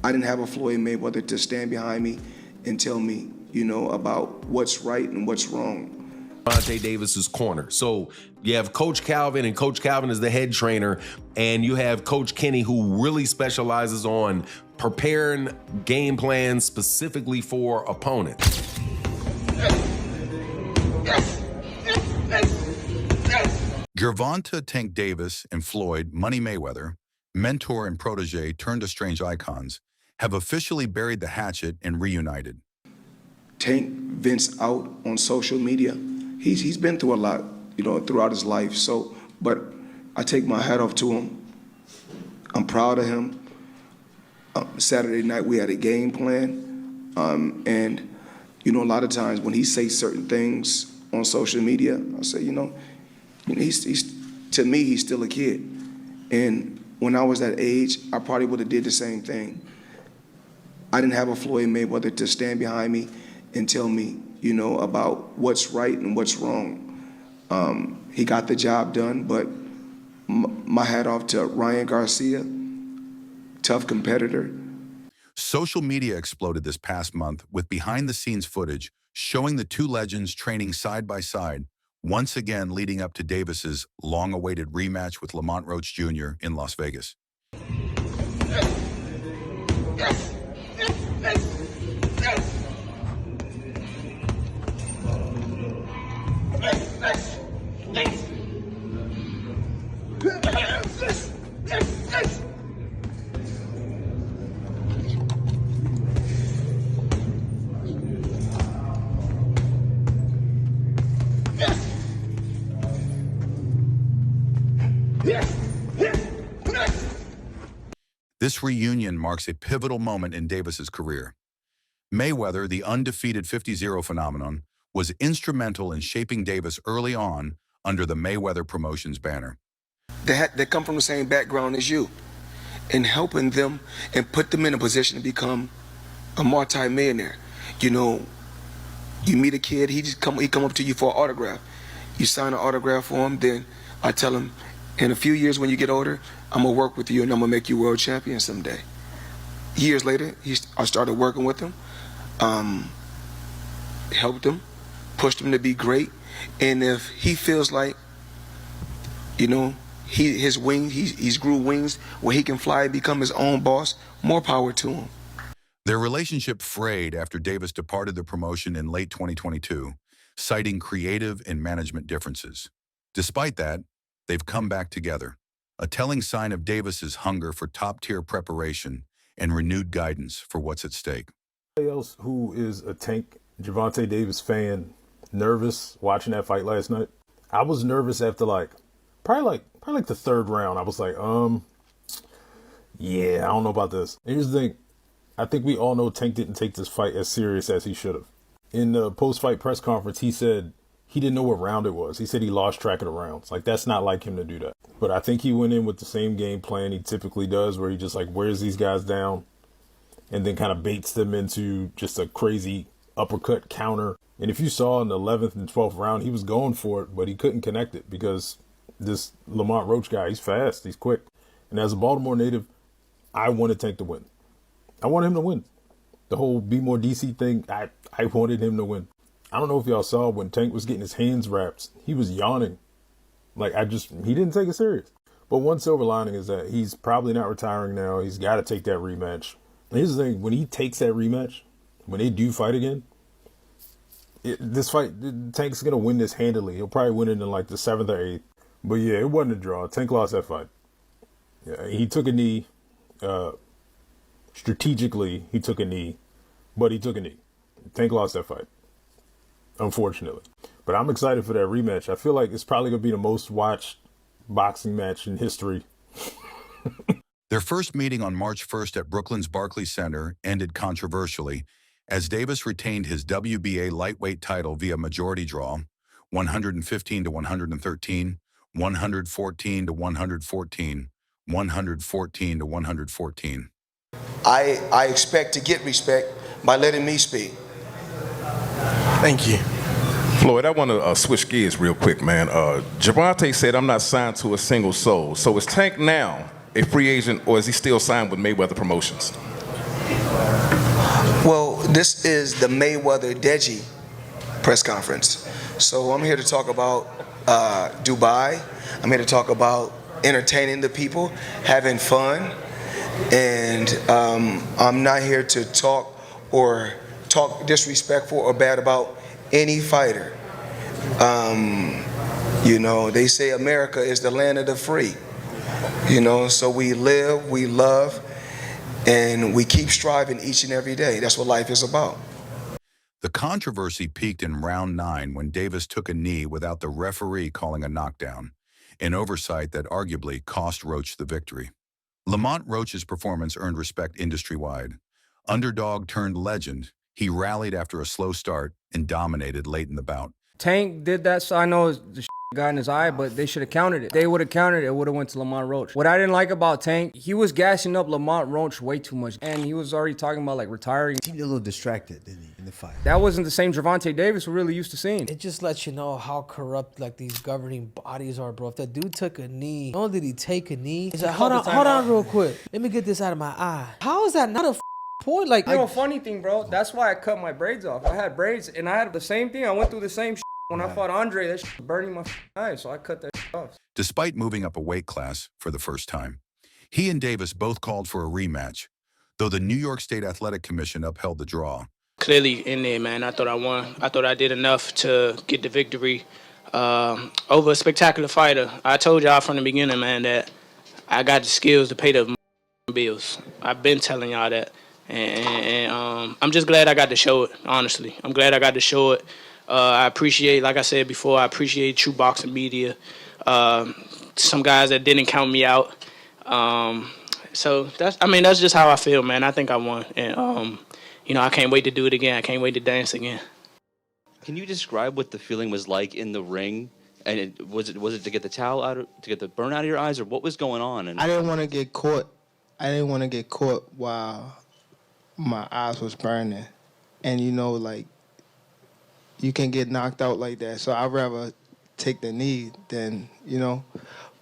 I didn't have a Floyd Mayweather to stand behind me and tell me, you know, about what's right and what's wrong. Gervonta Davis's corner. So you have Coach Calvin, and Coach Calvin is the head trainer, and you have Coach Kenny, who really specializes on preparing game plans specifically for opponents. Gervonta Tank Davis and Floyd Money Mayweather, mentor and protege turned to strange icons, have officially buried the hatchet and reunited. Tank vents out on social media. He's been through a lot, you know, throughout his life. So, but I take my hat off to him. I'm proud of him. Saturday night we had a game plan, and you know, a lot of times when he says certain things on social media, I say, you know, he's to me he's still a kid, and when I was that age, I probably would have did the same thing. I didn't have a Floyd Mayweather to stand behind me and tell me, you know, about what's right and what's wrong. He got the job done, but my hat off to Ryan Garcia, tough competitor. Social media exploded this past month with behind-the-scenes footage showing the two legends training side by side, once again leading up to Davis's long-awaited rematch with Lamont Roach Jr. in Las Vegas. This reunion marks a pivotal moment in Davis's career. Mayweather, the undefeated 50-0 phenomenon, was instrumental in shaping Davis early on under the Mayweather Promotions banner. They come from the same background as you, and helping them and put them in a position to become a multi-millionaire. You know, you meet a kid, he come up to you for an autograph. You sign an autograph for him, then I tell him, in a few years when you get older, I'm gonna work with you and I'm gonna make you world champion someday. Years later, I started working with him, helped him, pushed him to be great. And if he feels like, you know, he's grew wings where he can fly and become his own boss, more power to him. Their relationship frayed after Davis departed the promotion in late 2022, citing creative and management differences. Despite that, they've come back together, a telling sign of Davis's hunger for top-tier preparation and renewed guidance for what's at stake. Anybody else who is a Tank Gervonta Davis fan nervous watching that fight last night? I was nervous after probably the third round. I was like, yeah, I don't know about this. And here's the thing. I think we all know Tank didn't take this fight as serious as he should have. In the post-fight press conference, he said he didn't know what round it was. He said he lost track of the rounds. Like, that's not like him to do that. But I think he went in with the same game plan he typically does, where he just wears these guys down and then kind of baits them into just a crazy uppercut counter. And if you saw in the 11th and 12th round, he was going for it, but he couldn't connect it because this Lamont Roach guy, he's fast, he's quick. And as a Baltimore native, I wanted Tank to win. I wanted him to win. The whole Be More DC thing, I wanted him to win. I don't know if y'all saw when Tank was getting his hands wrapped, he was yawning. He didn't take it serious. But one silver lining is that he's probably not retiring now. He's got to take that rematch. And here's the thing, when he takes that rematch, when they do fight again, this fight, Tank's going to win this handily. He'll probably win it in the 7th or 8th. But yeah, it wasn't a draw. Tank lost that fight. Yeah, he took a knee. Strategically, he took a knee, but he took a knee. Tank lost that fight, unfortunately. But I'm excited for that rematch. I feel like it's probably going to be the most watched boxing match in history. Their first meeting on March 1st at Brooklyn's Barclays Center ended controversially as Davis retained his WBA lightweight title via majority draw, 115 to 113, 114 to 114, 114 to 114. I expect to get respect by letting me speak. Thank you. Floyd, I want to switch gears real quick, man. Gervonta said, I'm not signed to a single soul. So is Tank now a free agent, or is he still signed with Mayweather Promotions? Well, this is the Mayweather-Deji press conference. So I'm here to talk about Dubai. I'm here to talk about entertaining the people, having fun, and I'm not here to talk disrespectful or bad about any fighter. You know, they say America is the land of the free. You know, so we live, we love, and we keep striving each and every day. That's what life is about. The controversy peaked in round 9 when Davis took a knee without the referee calling a knockdown, an oversight that arguably cost Roach the victory. Lamont Roach's performance earned respect industry-wide. Underdog turned legend, he rallied after a slow start and dominated late in the bout. Tank did that, so I know the got in his eye, but they should have countered it. They would have countered it, it would have went to Lamont Roach. What I didn't like about Tank, he was gassing up Lamont Roach way too much, and he was already talking about like retiring. He seemed a little distracted, didn't he, in the fight? That wasn't the same Gervonta Davis we're really used to seeing. It just lets you know how corrupt like these governing bodies are, bro. If that dude took a knee, not only did he take a knee, he's like, hold on real quick. Let me get this out of my eye. How is that not a point? Like, you know, funny thing, bro, that's why I cut my braids off. I had braids, and I had the same thing. I went through the same shit. When I fought Andre, that shit was burning my eyes, so I cut that shit off. Despite moving up a weight class for the first time, he and Davis both called for a rematch, though the New York State Athletic Commission upheld the draw. Clearly in there, man. I thought I won. I thought I did enough to get the victory over a spectacular fighter. I told y'all from the beginning, man, that I got the skills to pay the bills. I've been telling y'all that. And I'm just glad I got to show it, honestly. I'm glad I got to show it. I appreciate, like I said before, I appreciate true boxing media. Some guys that didn't count me out. So that's just how I feel, man. I think I won, and you know, I can't wait to do it again. I can't wait to dance again. Can you describe what the feeling was like in the ring? And was it to get the towel out, to get the burn out of your eyes, or what was going on? And I didn't want to get caught. I didn't want to get caught while my eyes was burning, and you know, like, you can get knocked out like that. So I'd rather take the knee than, you know.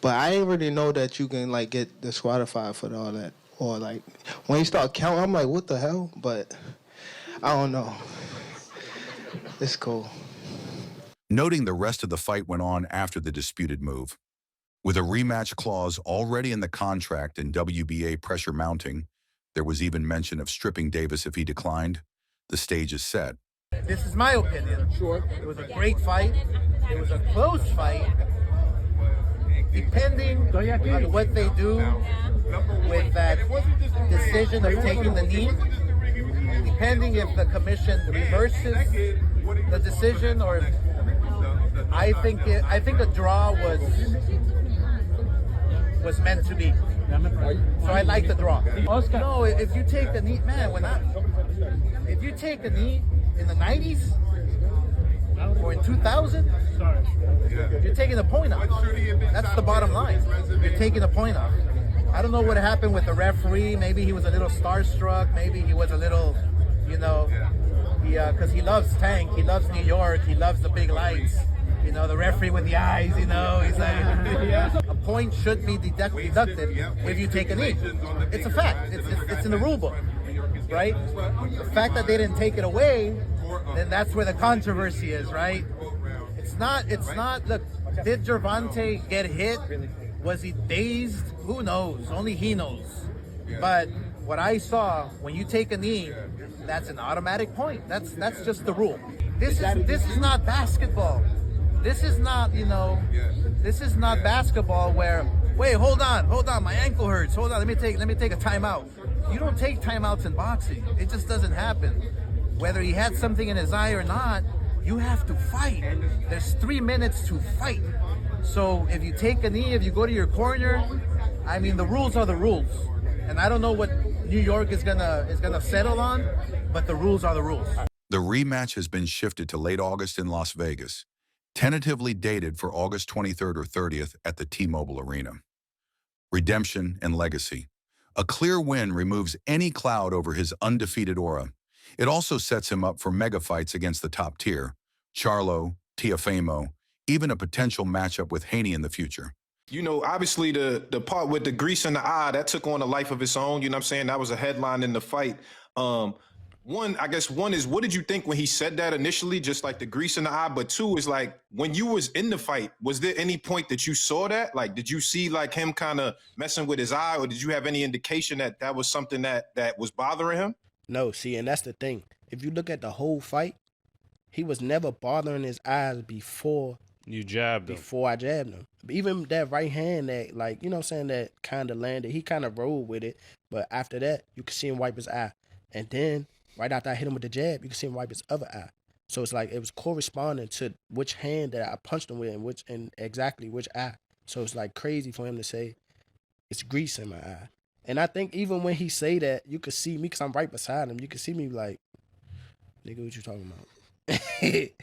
But I didn't really know that you can, like, get disqualified for all that. Or, like, when you start counting, I'm like, what the hell? But I don't know. It's cool. Noting the rest of the fight went on after the disputed move. With a rematch clause already in the contract and WBA pressure mounting, there was even mention of stripping Davis if he declined. The stage is set. This is my opinion. Sure. It was a great fight. It was a close fight. Depending on what they do with that decision of taking the knee, depending if the commission reverses the decision, or I think a draw was meant to be. So I like the draw. No, if you take the knee, man, if you take the knee in the 90s or in 2000, you're taking a point off. That's the bottom line. You're taking a point off. I don't know what happened with the referee. Maybe he was a little starstruck. Maybe he was a little, you know, because he loves Tank. He loves New York. He loves the big lights. You know, the referee with the eyes, you know, he's like, a point should be deducted if you take a knee. It's a fact. It's in the rule book, right? The fact that they didn't take it away, then that's where the controversy is, right? It's not, look, did Gervonta get hit? Was he dazed? Who knows? Only he knows. But what I saw, when you take a knee, that's an automatic point. That's just the rule. This is not basketball. This is not, you know, this is not basketball where, wait, hold on, my ankle hurts. Hold on, let me take a timeout. You don't take timeouts in boxing. It just doesn't happen. Whether he had something in his eye or not, you have to fight. There's 3 minutes to fight. So if you take a knee, if you go to your corner, I mean, the rules are the rules. And I don't know what New York is gonna settle on, but the rules are the rules. The rematch has been shifted to late August in Las Vegas, tentatively dated for August 23rd or 30th at the T-Mobile Arena. Redemption and legacy. A clear win removes any cloud over his undefeated aura. It also sets him up for mega fights against the top tier, Charlo, Tiafamo, even a potential matchup with Haney in the future. You know, obviously the part with the grease in the eye, that took on a life of its own. You know what I'm saying? That was a headline in the fight. one, I guess one is, what did you think when he said that initially, just like the grease in the eye? But two is like, when you was in the fight, was there any point that you saw that? Like, did you see like him kind of messing with his eye, or did you have any indication that that was something that was bothering him? No, see, and that's the thing. If you look at the whole fight, he was never bothering his eyes before you jabbed him. Before I jabbed him. Even that right hand that, like, you know what I'm saying, that kind of landed, he kind of rolled with it. But after that, you could see him wipe his eye. And then, right after I hit him with the jab, you could see him wipe his other eye. So it's like it was corresponding to which hand that I punched him with and exactly which eye. So it's like crazy for him to say it's grease in my eye. And I think even when he say that, you could see me, because I'm right beside him, you could see me like, nigga, what you talking about?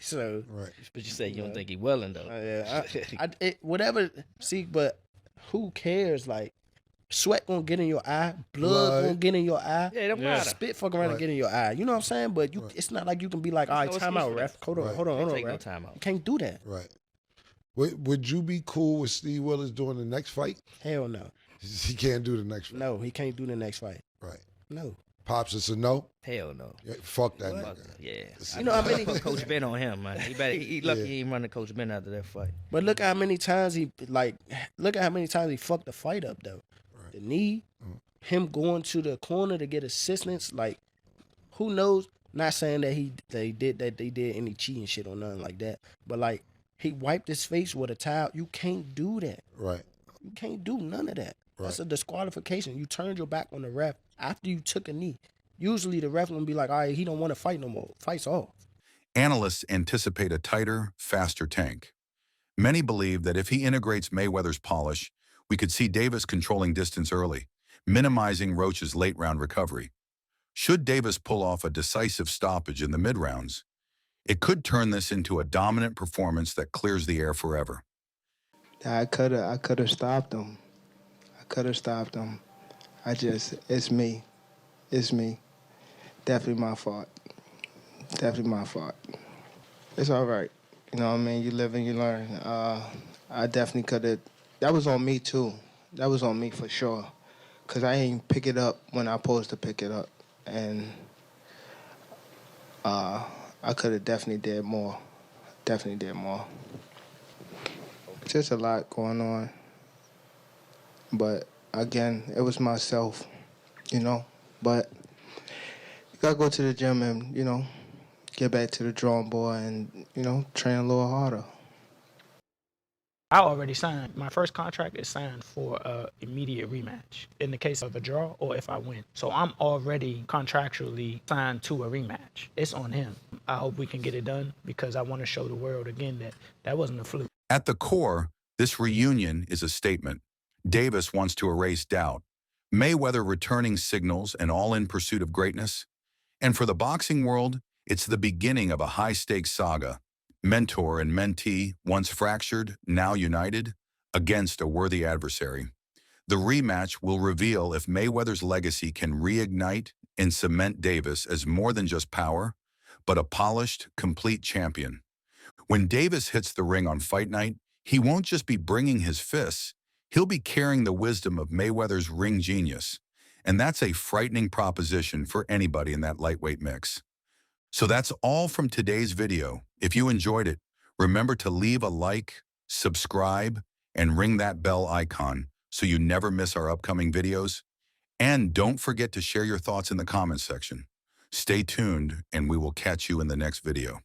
So, right. But you say you don't think he willing though. Yeah, whatever. See, but who cares? Like, sweat gonna get in your eye, blood gonna get in your eye. Yeah, it don't matter. Spit fuck around and get in your eye. You know what I'm saying? But you, it's not like you can be like, all right, time out, ref. Hold on, Take no ref. time out. You can't do that. Right. Would you be cool with Steve Willis doing the next fight? Hell no. He can't do the next fight. No, he can't do the next fight. Right. No. Pops, it's a no? Hell no. Yeah, fuck that nigga. Yeah. You know how many put Coach Ben on him, man. He lucky he ain't running Coach Ben after that fight. But look how many times he fucked the fight up though. Right. The knee, him going to the corner to get assistance, like who knows? Not saying that they did any cheating shit or nothing like that. But like he wiped his face with a towel. You can't do that. Right. You can't do none of that. Right. That's a disqualification. You turned your back on the ref after you took a knee. Usually the ref gonna be like, all right, he don't want to fight no more. Fight's off. Analysts anticipate a tighter, faster Tank. Many believe that if he integrates Mayweather's polish, we could see Davis controlling distance early, minimizing Roach's late-round recovery. Should Davis pull off a decisive stoppage in the mid-rounds, it could turn this into a dominant performance that clears the air forever. I could have stopped him. It's me. Definitely my fault. It's all right. You know what I mean? You live and you learn. I definitely could have. That was on me, too. That was on me for sure. Because I ain't pick it up when I supposed to pick it up. And I could have definitely did more. Just a lot going on. But, again, it was myself, you know. But you got to go to the gym and, you know, get back to the drawing board and, you know, train a little harder. I already signed. My first contract is signed for an immediate rematch in the case of a draw or if I win. So I'm already contractually signed to a rematch. It's on him. I hope we can get it done because I want to show the world again that that wasn't a fluke. At the core, this reunion is a statement. Davis wants to erase doubt. Mayweather returning signals and all in pursuit of greatness. And for the boxing world, it's the beginning of a high-stakes saga. Mentor and mentee, once fractured, now united, against a worthy adversary. The rematch will reveal if Mayweather's legacy can reignite and cement Davis as more than just power, but a polished, complete champion. When Davis hits the ring on fight night, he won't just be bringing his fists, he'll be carrying the wisdom of Mayweather's ring genius. And that's a frightening proposition for anybody in that lightweight mix. So that's all from today's video. If you enjoyed it, remember to leave a like, subscribe, and ring that bell icon so you never miss our upcoming videos. And don't forget to share your thoughts in the comments section. Stay tuned, and we will catch you in the next video.